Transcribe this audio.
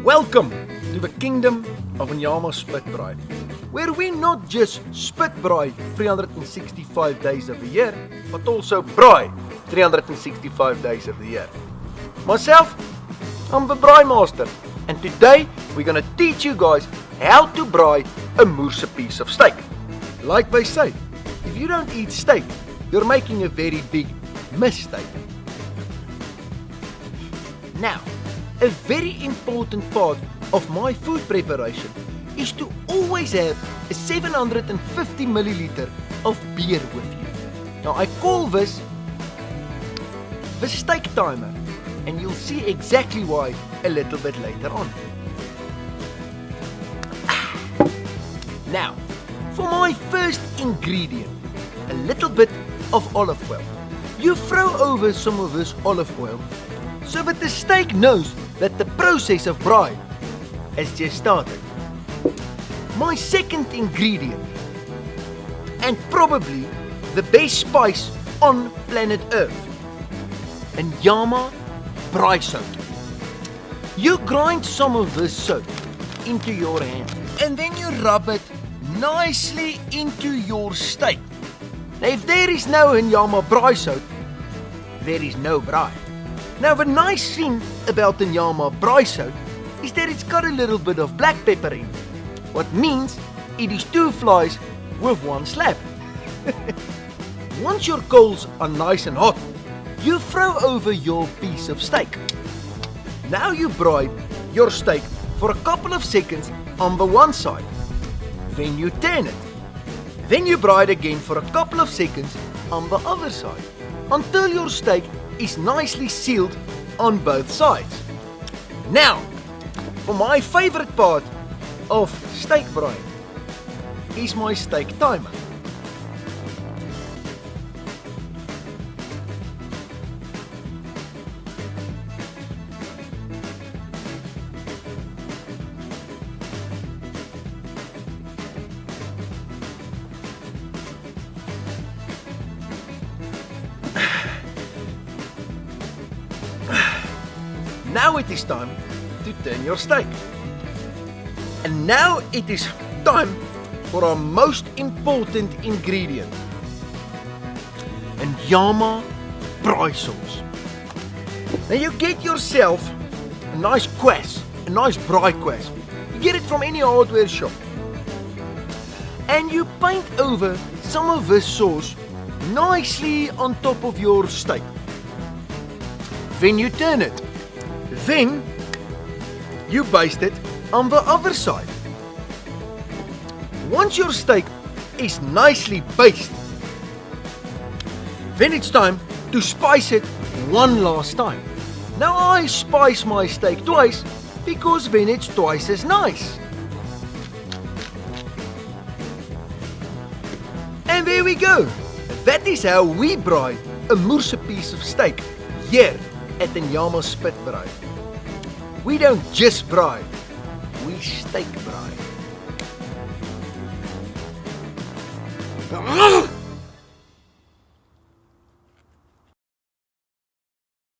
Welcome to the kingdom of Nyama Spitbraai, where we not just spitbraai 365 days of the year, but also braai 365 days of the year. Myself, I'm the braai master, and today we're gonna teach you guys how to braai a moerse piece of steak. Like they say, if you don't eat steak, you're making a very big mistake. Now, a very important part of my food preparation is to always have a 750 milliliter of beer with you. Now I call this the steak timer, and you'll see exactly why a little bit later on. Now, for my first ingredient, a little bit of olive oil. You throw over some of this olive oil so that the steak knows that the process of braai has just started. My second ingredient, and probably the best spice on planet Earth, a Nyama Spitbraai soap. You grind some of this soap into your hand and then you rub it nicely into your steak. Now if there is no Nyama Spitbraai soap, there is no braai. Now the nice thing about the Nyama Spitbraai soap is that it's got a little bit of black pepper in it, what means it is two flies with one slap. Once your coals are nice and hot, you throw over your piece of steak. Now you braai your steak for a couple of seconds on the one side, then you turn it. Then you braai it again for a couple of seconds on the other side, until your steak is nicely sealed on both sides. Now, for my favorite part of steak braai is my steak timer. Now it is time to turn your steak. And now it is time for our most important ingredient, a Nyama Spitbraai sauce. Now you get yourself a nice kwas, a nice braai kwas. You get it from any hardware shop. And you paint over some of this sauce nicely on top of your steak. Then you turn it. Then you baste it on the other side. Once your steak is nicely basted, then it's time to spice it one last time. Now I spice my steak twice because then it's twice as nice. And there we go. That is how we braai a moerse piece of steak here at the Nyama Spitbraai. We don't just braai, we steak braai.